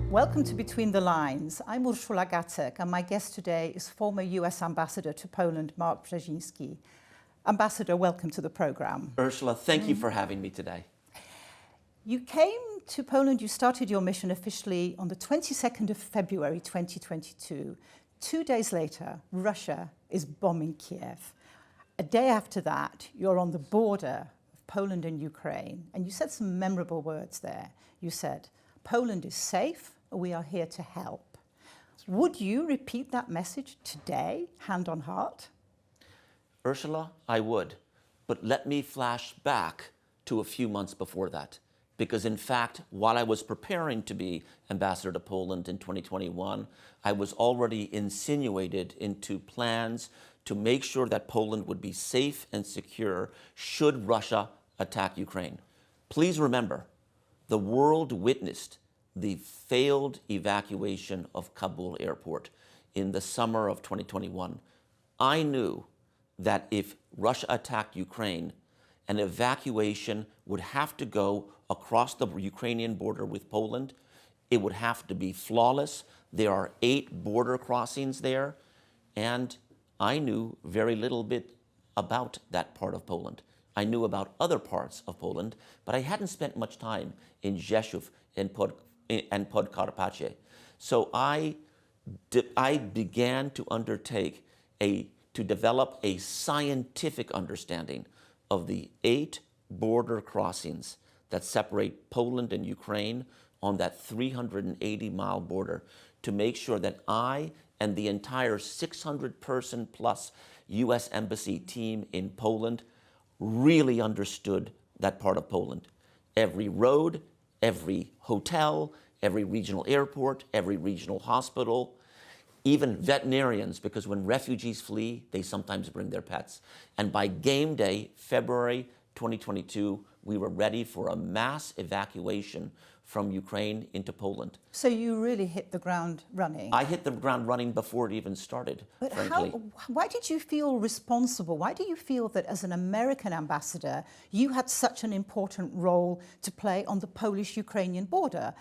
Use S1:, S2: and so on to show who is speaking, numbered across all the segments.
S1: Welcome to Between the Lines. I'm Urszula Gacek, and my guest today is former US Ambassador to Poland, Mark Brzezinski. Ambassador, welcome to the program.
S2: Urszula, thank you for having me today.
S1: You came to Poland, you started your mission officially on the 22nd of February 2022. 2 days later, Russia is bombing Kiev. A day after that, you're on the border of Poland and Ukraine, and you said some memorable words there. You said, Poland is safe, we are here to help. Would you repeat that message today, hand on heart?
S2: Urszula, I would, but let me flash back to a few months before that. Because in fact, while I was preparing to be ambassador to Poland in 2021, I was already insinuated into plans to make sure that Poland would be safe and secure should Russia attack Ukraine. Please remember, the world witnessed the failed evacuation of Kabul airport in the summer of 2021. I knew that if Russia attacked Ukraine, an evacuation would have to go across the Ukrainian border with Poland. It would have to be flawless. There are 8 border crossings there, and I knew very little bit about that part of Poland. I knew about other parts of Poland, but I hadn't spent much time in Rzeszów and Podkarpacie. So I began to undertake to develop a scientific understanding of the 8 border crossings that separate Poland and Ukraine on that 380-mile border, to make sure that I and the entire 600-person plus U.S. Embassy team in Poland really understood that part of Poland. Every road, every hotel, every regional airport, every regional hospital, even veterinarians, because when refugees flee, they sometimes bring their pets. And by game day, February 2022, we were ready for a mass evacuation from Ukraine into Poland.
S1: So you really hit the ground running?
S2: I hit the ground running before it even started,
S1: but
S2: frankly.
S1: Why did you feel responsible? Why do you feel that as an American ambassador, you had such an important role to play on the Polish-Ukrainian border?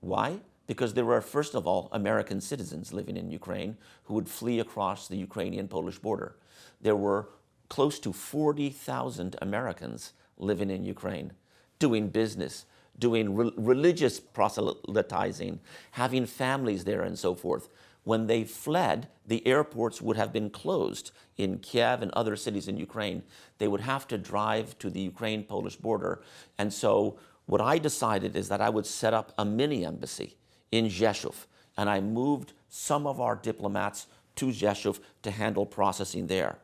S2: Why? Because there were, first of all, American citizens living in Ukraine who would flee across the Ukrainian-Polish border. There were close to 40,000 Americans living in Ukraine, doing business, doing religious proselytizing, having families there and so forth. When they fled, the airports would have been closed in Kiev and other cities in Ukraine. They would have to drive to the Ukraine-Polish border. And so what I decided is that I would set up a mini embassy in Rzeszów, and I moved some of our diplomats to Rzeszów to handle processing there.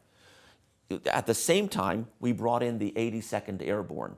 S2: At the same time, we brought in the 82nd Airborne,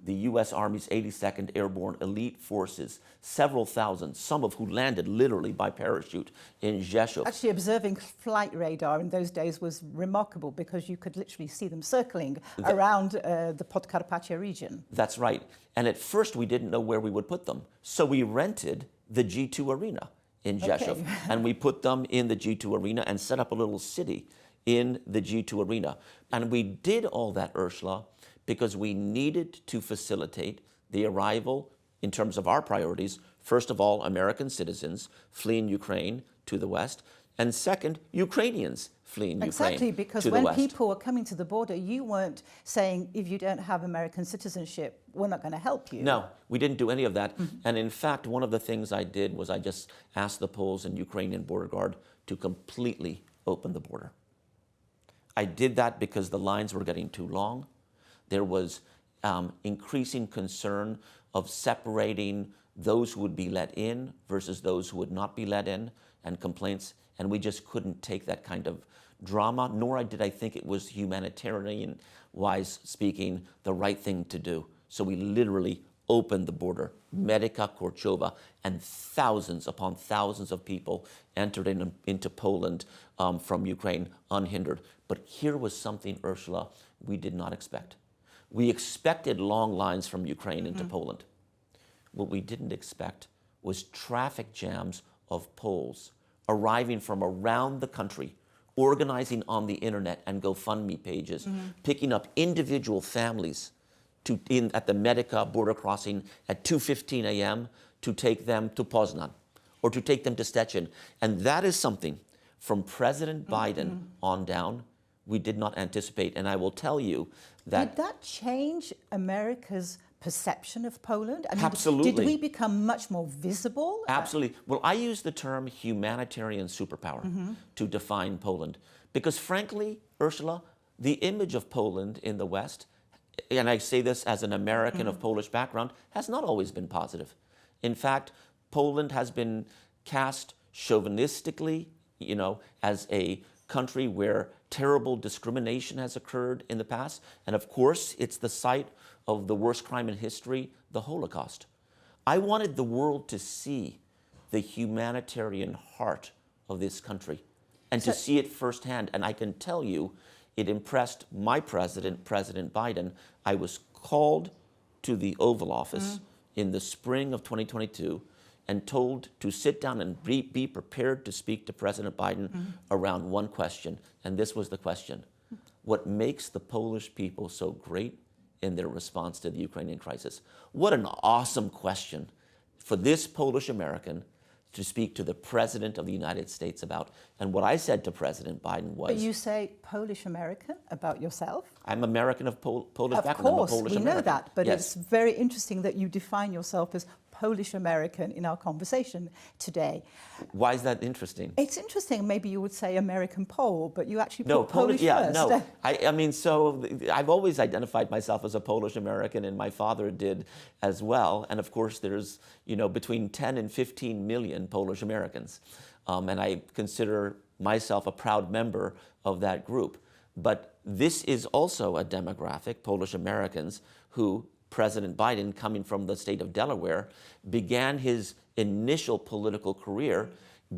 S2: the U.S. Army's 82nd Airborne elite forces, several thousand, some of who landed literally by parachute in Rzeszów.
S1: Actually, observing flight radar in those days was remarkable because you could literally see them circling around the Podkarpacie region.
S2: That's right. And at first, we didn't know where we would put them. So we rented the G2 Arena in Rzeszów, and we put them in the G2 Arena and set up a little city in the G2 Arena. And we did all that, Urszula, because we needed to facilitate the arrival, in terms of our priorities, first of all, American citizens fleeing Ukraine to the west, and second, Ukrainians fleeing Ukraine to the west.
S1: Exactly, because when people were coming to the border, you weren't saying, if you don't have American citizenship, we're not going to help you.
S2: No, we didn't do any of that. And in fact, one of the things I did was I just asked the Poles and Ukrainian border guard to completely open the border. I did that because the lines were getting too long. There was increasing concern of separating those who would be let in versus those who would not be let in, and complaints. And we just couldn't take that kind of drama, nor did I think it was humanitarian-wise speaking the right thing to do. So we literally opened the border, Medica, Korchova, and thousands upon thousands of people entered into Poland from Ukraine unhindered. But here was something, Urszula, we did not expect. We expected long lines from Ukraine into Poland. What we didn't expect was traffic jams of Poles arriving from around the country, organizing on the internet and GoFundMe pages, picking up individual families at the Medica border crossing at 2:15 a.m. to take them to Poznan or to take them to Stettin. And that is something from President Biden on down we did not anticipate. And I will tell you that...
S1: Did that change America's perception of Poland? I mean,
S2: absolutely.
S1: Did we become much more visible?
S2: Absolutely. Well, I use the term humanitarian superpower to define Poland. Because frankly, Urszula, the image of Poland in the West, and I say this as an American of Polish background, has not always been positive. In fact, Poland has been cast chauvinistically, as a country where terrible discrimination has occurred in the past. And of course, it's the site of the worst crime in history, the Holocaust. I wanted the world to see the humanitarian heart of this country and to see it firsthand. And I can tell you, it impressed my president, President Biden. I was called to the Oval Office in the spring of 2022 and told to sit down and be prepared to speak to President Biden around one question. And this was the question: what makes the Polish people so great in their response to the Ukrainian crisis? What an awesome question for this Polish American to speak to the President of the United States about. And what I said to President Biden was...
S1: But you say Polish American about yourself?
S2: I'm American of Polish background.
S1: Of course,
S2: I'm a Polish
S1: we
S2: American.
S1: know that, but
S2: yes.
S1: It's very interesting that you define yourself as Polish American in our conversation today.
S2: Why is that interesting?
S1: It's interesting. Maybe you would say American Pole, but you actually put
S2: No,
S1: Polish
S2: yeah,
S1: first.
S2: no. I mean, so I've always identified myself as a Polish American, and my father did as well. And of course, there's between 10 and 15 million Polish Americans, and I consider myself a proud member of that group. But this is also a demographic, Polish Americans, who President Biden, coming from the state of Delaware, began his initial political career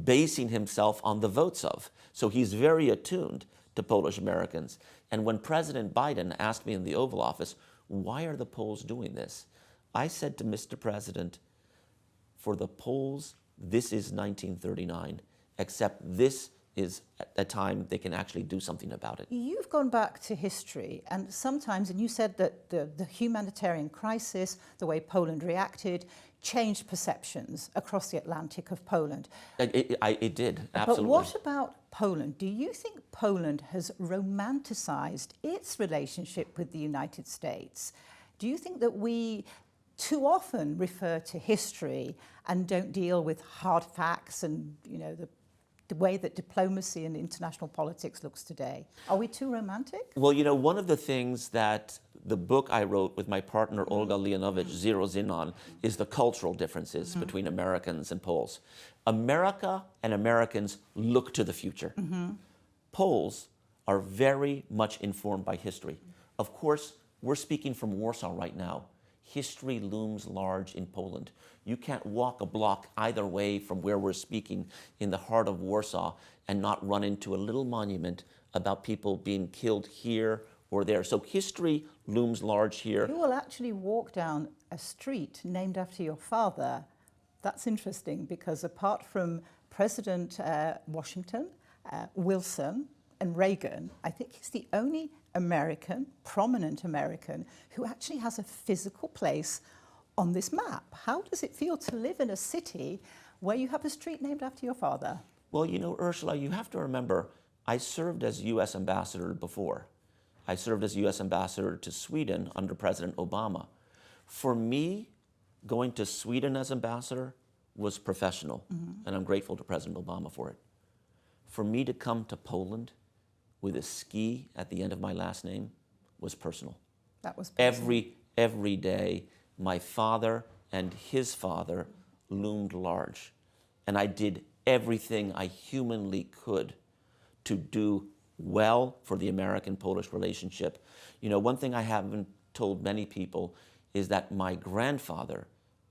S2: basing himself on the votes of. So he's very attuned to Polish Americans. And when President Biden asked me in the Oval Office, why are the Poles doing this? I said to Mr. President, for the Poles, this is 1939, except this is a time they can actually do something about it.
S1: You've gone back to history, and sometimes, and you said that the humanitarian crisis, the way Poland reacted, changed perceptions across the Atlantic of Poland.
S2: It did, absolutely.
S1: But what about Poland? Do you think Poland has romanticized its relationship with the United States? Do you think that we too often refer to history and don't deal with hard facts and, the way that diplomacy and international politics looks today? Are we too romantic?
S2: Well, one of the things that the book I wrote with my partner Olga Leonowicz zeroes in on is the cultural differences between Americans and Poles. America and Americans look to the future. Poles are very much informed by history. Of course, we're speaking from Warsaw right now. History looms large in Poland. You can't walk a block either way from where we're speaking in the heart of Warsaw and not run into a little monument about people being killed here or there. So history looms large here.
S1: You will actually walk down a street named after your father. That's interesting because apart from President Washington, Wilson, and Reagan, I think he's the only American, prominent American, who actually has a physical place on this map. How does it feel to live in a city where you have a street named after your father?
S2: Well, Urszula, you have to remember, I served as U.S. ambassador before. I served as U.S. ambassador to Sweden under President Obama. For me, going to Sweden as ambassador was professional, and I'm grateful to President Obama for it. For me to come to Poland with a ski at the end of my last name was personal.
S1: That was personal.
S2: Every day, my father and his father loomed large. And I did everything I humanly could to do well for the American-Polish relationship. One thing I haven't told many people is that my grandfather,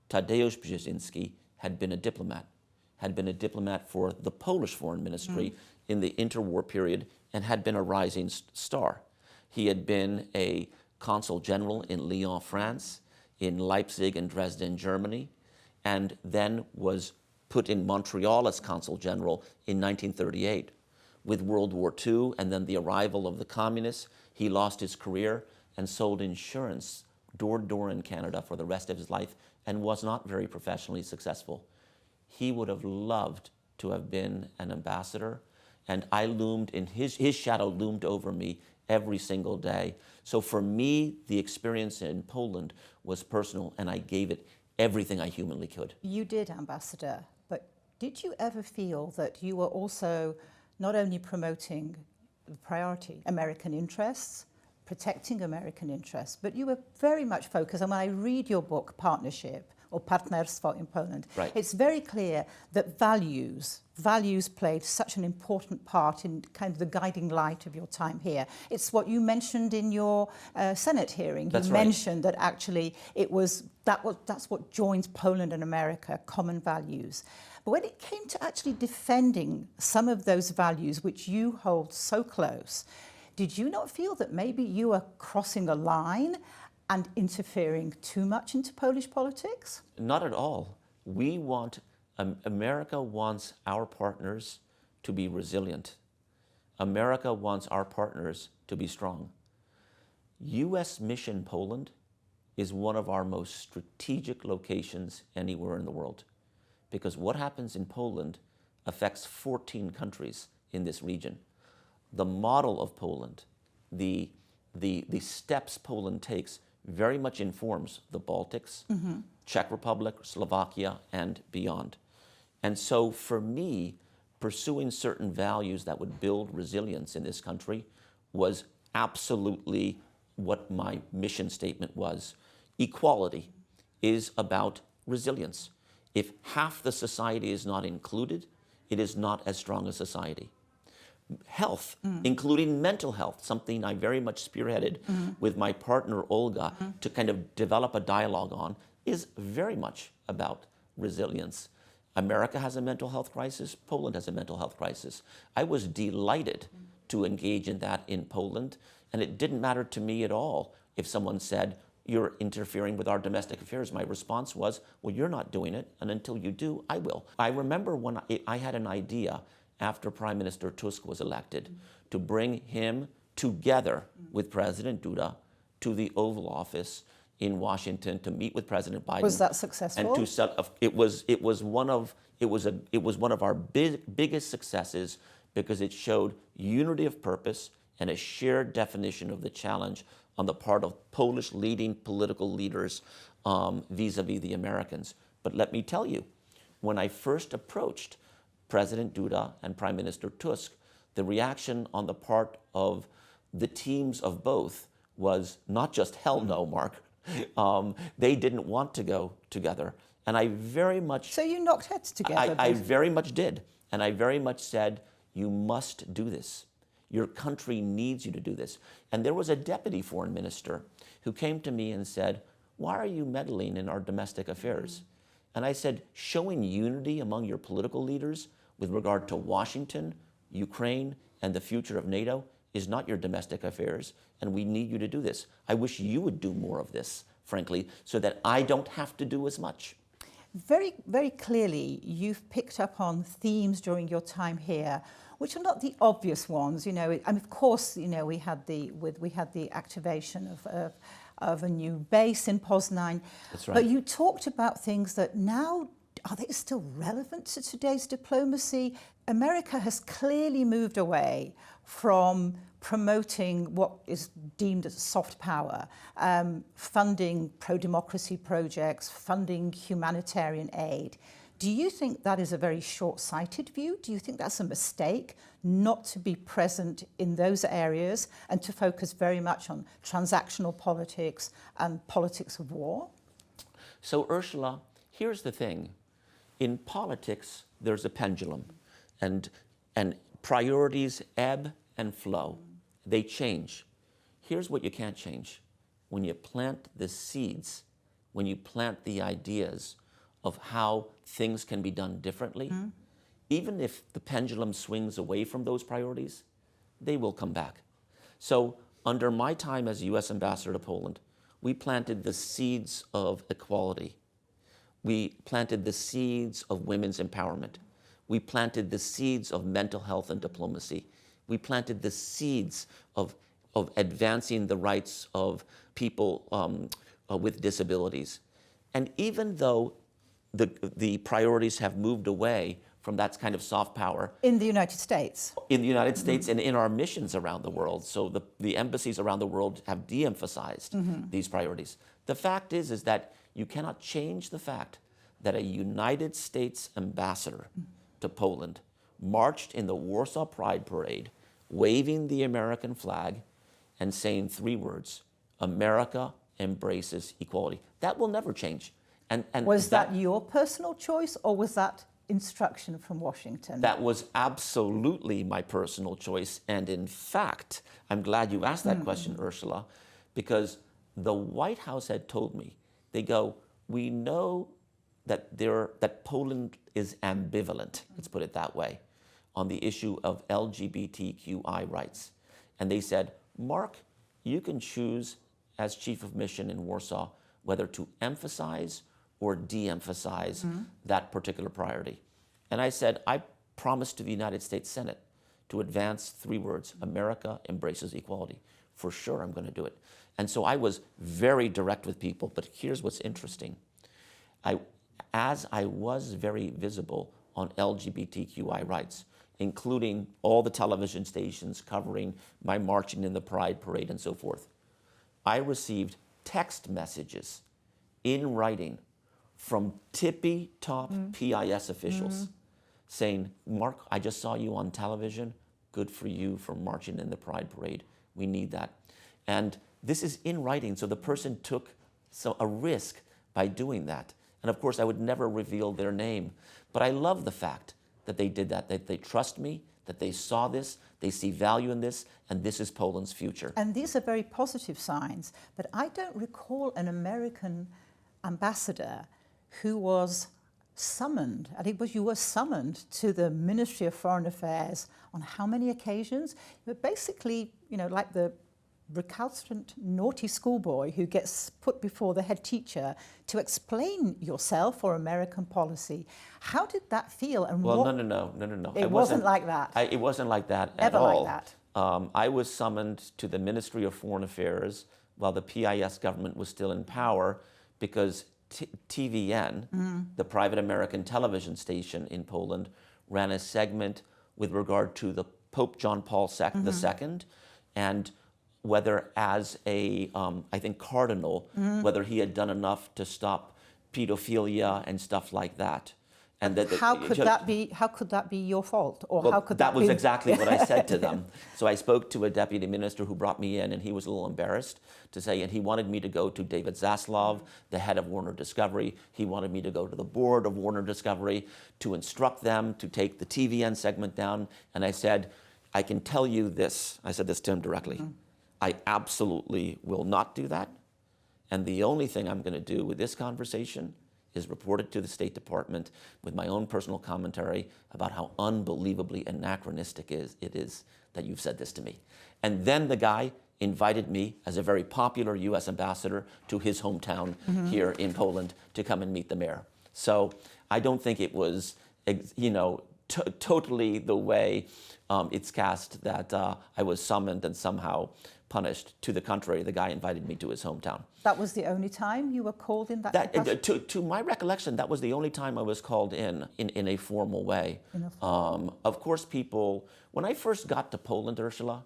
S2: Tadeusz Brzezinski, had been a diplomat for the Polish Foreign Ministry in the interwar period and had been a rising star. He had been a consul general in Lyon, France, in Leipzig and Dresden, Germany, and then was put in Montreal as consul general in 1938. With World War II and then the arrival of the communists, he lost his career and sold insurance door to door in Canada for the rest of his life and was not very professionally successful. he would have loved to have been an ambassador, and I loomed in his shadow loomed over me every single day. So for me, the experience in Poland was personal, and I gave it everything I humanly could.
S1: You did, Ambassador, but did you ever feel that you were also not only promoting the priority, American interests, protecting American interests, but you were very much focused, and when I read your book, Partnership, or Partnerstwo in Poland,
S2: Right.
S1: It's very clear that values played such an important part in kind of the guiding light of your time here. It's what you mentioned in your Senate hearing.
S2: That's
S1: you
S2: right.
S1: mentioned that actually that's what joins Poland and America, common values. But when it came to actually defending some of those values which you hold so close, did you not feel that maybe you were crossing a line and interfering too much into Polish politics?
S2: Not at all. America wants our partners to be resilient. America wants our partners to be strong. U.S. Mission Poland is one of our most strategic locations anywhere in the world, because what happens in Poland affects 14 countries in this region. The model of Poland, the steps Poland takes very much informs the Baltics, Czech Republic, Slovakia, and beyond. And so for me, pursuing certain values that would build resilience in this country was absolutely what my mission statement was. Equality is about resilience. If half the society is not included, it is not as strong a society. Health, including mental health, something I very much spearheaded with my partner Olga to kind of develop a dialogue on, is very much about resilience. America has a mental health crisis, Poland has a mental health crisis. I was delighted to engage in that in Poland, and it didn't matter to me at all if someone said, "You're interfering with our domestic affairs." My response was, "Well, you're not doing it, and until you do, I will." I remember when I had an idea after Prime Minister Tusk was elected to bring him together with President Duda to the Oval Office in Washington to meet with President Biden.
S1: Was that successful?
S2: And it was one of our biggest successes, because it showed unity of purpose and a shared definition of the challenge on the part of Polish leading political leaders vis-a-vis the Americans. But let me tell you, when I first approached President Duda and Prime Minister Tusk, the reaction on the part of the teams of both was not just hell no, Mark. They didn't want to go together. And I very much...
S1: So you knocked heads together?
S2: I very much did. And I very much said, you must do this. Your country needs you to do this. And there was a deputy foreign minister who came to me and said, "Why are you meddling in our domestic affairs?" And I said, showing unity among your political leaders with regard to Washington, Ukraine, and the future of NATO is not your domestic affairs, and we need you to do this. I wish you would do more of this, frankly, so that I don't have to do as much.
S1: Very, very clearly, you've picked up on themes during your time here, which are not the obvious ones. You know, and of course, you know, we had the activation of a new base in Poznan.
S2: That's right.
S1: But you talked about things that now, are they still relevant to today's diplomacy? America has clearly moved away from promoting what is deemed as soft power, funding pro-democracy projects, funding humanitarian aid. Do you think that is a very short-sighted view? Do you think that's a mistake not to be present in those areas and to focus very much on transactional politics and politics of war?
S2: So, Urszula, here's the thing. In politics, there's a pendulum, and priorities ebb and flow. They change. Here's what you can't change. When you plant the seeds, when you plant the ideas of how things can be done differently, even if the pendulum swings away from those priorities, they will come back. So under my time as U.S. Ambassador to Poland, we planted the seeds of equality. We planted the seeds of women's empowerment. We planted the seeds of mental health and diplomacy. We planted the seeds of advancing the rights of people with disabilities. And even though the priorities have moved away from that kind of soft power.
S1: In the United States?
S2: In the United States and in our missions around the world. So the embassies around the world have de-emphasized these priorities. The fact is that you cannot change the fact that a United States ambassador to Poland marched in the Warsaw Pride Parade, waving the American flag and saying 3 words, America embraces equality. That will never change. And
S1: was that your personal choice, or was that instruction from Washington?
S2: That was absolutely my personal choice. And in fact, I'm glad you asked that question, Urszula, because the White House had told me, they go, we know that Poland is ambivalent, let's put it that way, on the issue of LGBTQI rights. And they said, Mark, you can choose as chief of mission in Warsaw whether to emphasize or de-emphasize that particular priority. And I said, I promised to the United States Senate to advance 3 words, America embraces equality. For sure, I'm going to do it. And so I was very direct with people, but here's what's interesting. As I was very visible on LGBTQI rights, including all the television stations covering my marching in the Pride Parade and so forth, I received text messages in writing from tippy-top PIS officials saying, Mark, I just saw you on television. Good for you for marching in the Pride Parade. We need that. And this is in writing, so the person took a risk by doing that. And of course, I would never reveal their name. But I love the fact that they did that they trust me, that they saw this, they see value in this, and this is Poland's future.
S1: And these are very positive signs. But I don't recall an American ambassador who was summoned, and you were summoned to the Ministry of Foreign Affairs on how many occasions? But basically, like the recalcitrant, naughty schoolboy who gets put before the head teacher to explain yourself or American policy. How did that feel? And
S2: well, no.
S1: It wasn't like that.
S2: It wasn't like that
S1: Ever
S2: at all.
S1: like that.
S2: I was summoned to the Ministry of Foreign Affairs while the PIS government was still in power because TVN, the private American television station in Poland, ran a segment with regard to the Pope John Paul II and whether as a, I think, cardinal, whether he had done enough to stop pedophilia and stuff like that. And
S1: how could that be your fault? Or how could
S2: that was exactly what I said to them. So I spoke to a deputy minister who brought me in, and he was a little embarrassed to say, and he wanted me to go to David Zaslav, the head of Warner Discovery. He wanted me to go to the board of Warner Discovery to instruct them to take the TVN segment down. And I said, I can tell you this. I said this to him directly. I absolutely will not do that. And the only thing I'm going to do with this conversation is report it to the State Department with my own personal commentary about how unbelievably anachronistic it is that you've said this to me. And then the guy invited me as a very popular U.S. ambassador to his hometown here in Poland to come and meet the mayor. So I don't think it was, totally the way it's cast that I was summoned and somehow punished. To the contrary, the guy invited me to his hometown.
S1: That was the only time you were called in that capacity?
S2: To my recollection, that was the only time I was called in a formal way. Of course, people, when I first got to Poland, Urszula,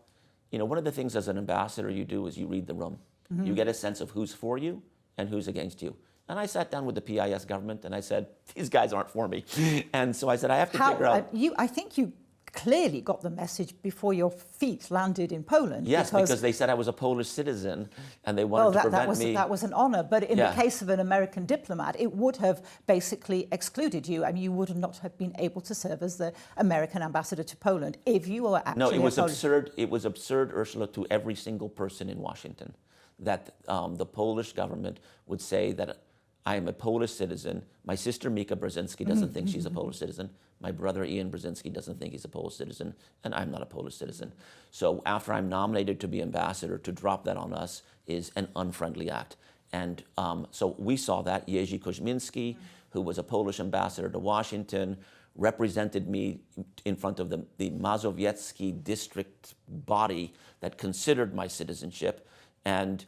S2: one of the things as an ambassador you do is you read the room. You get a sense of who's for you and who's against you. And I sat down with the PIS government and I said, these guys aren't for me. And so I said, I have to figure out...
S1: I think you clearly got the message before your feet landed in Poland.
S2: Yes, because they said I was a Polish citizen and they wanted to prevent me...
S1: That was an honor, but in the case of an American diplomat, it would have basically excluded you. I mean, you would not have been able to serve as the American ambassador to Poland if you were actually...
S2: No, it was absurd. It was absurd, Urszula, to every single person in Washington that the Polish government would say that I am a Polish citizen. My sister Mika Brzezinski doesn't think she's a Polish citizen. My brother Ian Brzezinski doesn't think he's a Polish citizen, and I'm not a Polish citizen. So after I'm nominated to be ambassador, to drop that on us is an unfriendly act. And so we saw that. Jerzy Koźmiński, who was a Polish ambassador to Washington, represented me in front of the Mazowiecki district body that considered my citizenship. And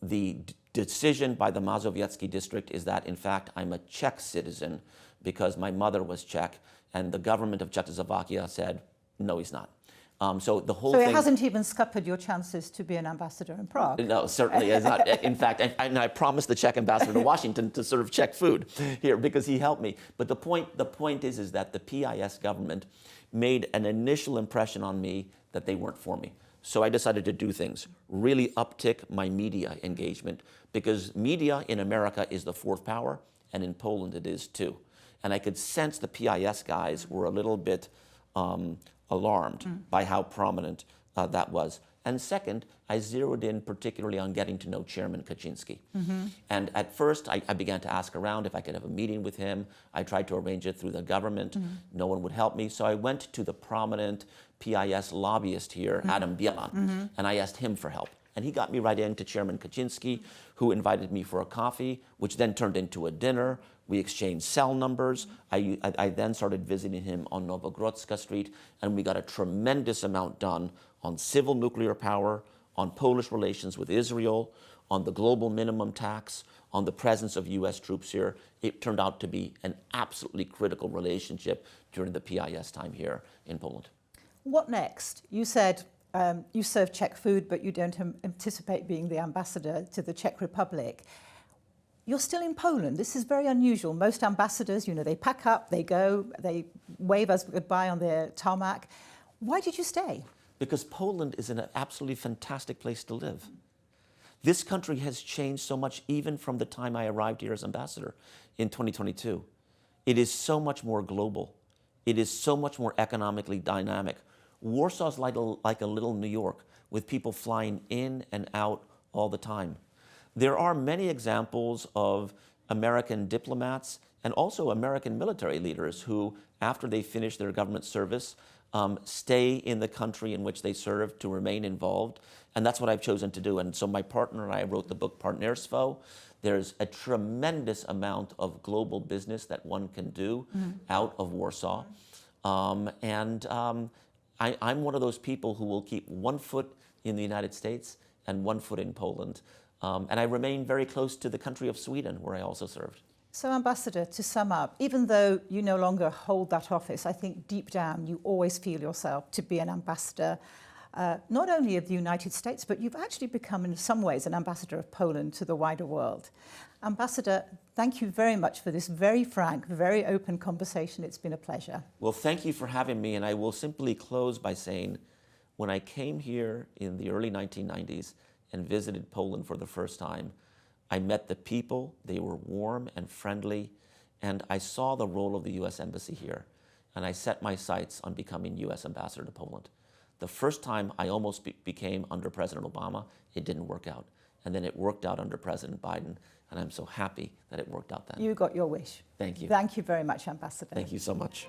S2: the decision by the Mazowiecki district is that, in fact, I'm a Czech citizen because my mother was Czech, and the government of Czechoslovakia said, no, he's not. So the whole thing...
S1: So it hasn't even scuppered your chances to be an ambassador in Prague?
S2: No, certainly is not. In fact, and I promised the Czech ambassador to Washington to serve Czech food here because he helped me. But the point is that the PIS government made an initial impression on me that they weren't for me. So I decided to do things, really uptick my media engagement, because media in America is the fourth power, and in Poland it is too. And I could sense the PIS guys were a little bit alarmed by how prominent that was. And second, I zeroed in particularly on getting to know Chairman Kaczynski. And at first, I began to ask around if I could have a meeting with him. I tried to arrange it through the government. No one would help me. So I went to the prominent PIS lobbyist here, Adam Bielan, and I asked him for help. And he got me right into Chairman Kaczynski, who invited me for a coffee, which then turned into a dinner. We exchanged cell numbers. I then started visiting him on Nowogrodzka Street, and we got a tremendous amount done on civil nuclear power, on Polish relations with Israel, on the global minimum tax, on the presence of U.S. troops here. It turned out to be an absolutely critical relationship during the PIS time here in Poland.
S1: What next? You said you serve Czech food, but you don't anticipate being the ambassador to the Czech Republic. You're still in Poland. This is very unusual. Most ambassadors, they pack up, they go, they wave us goodbye on their tarmac. Why did you stay?
S2: Because Poland is an absolutely fantastic place to live. This country has changed so much even from the time I arrived here as ambassador in 2022. It is so much more global. It is so much more economically dynamic. Warsaw's like a little New York with people flying in and out all the time. There are many examples of American diplomats and also American military leaders who, after they finish their government service, stay in the country in which they serve to remain involved. And that's what I've chosen to do. And so my partner and I wrote the book Partnerstwo. There's a tremendous amount of global business that one can do out of Warsaw. I'm one of those people who will keep one foot in the United States and one foot in Poland. And I remain very close to the country of Sweden, where I also served.
S1: So, Ambassador, to sum up, even though you no longer hold that office, I think deep down you always feel yourself to be an ambassador, not only of the United States, but you've actually become, in some ways, an ambassador of Poland to the wider world. Ambassador, thank you very much for this very frank, very open conversation. It's been a pleasure.
S2: Well, thank you for having me, and I will simply close by saying, when I came here in the early 1990s and visited Poland for the first time, I met the people. They were warm and friendly, and I saw the role of the U.S. Embassy here, and I set my sights on becoming U.S. Ambassador to Poland. The first time I almost became under President Obama, it didn't work out. And then it worked out under President Biden, and I'm so happy that it worked out then.
S1: You got your wish.
S2: Thank you.
S1: Thank you very much, Ambassador.
S2: Thank you so much.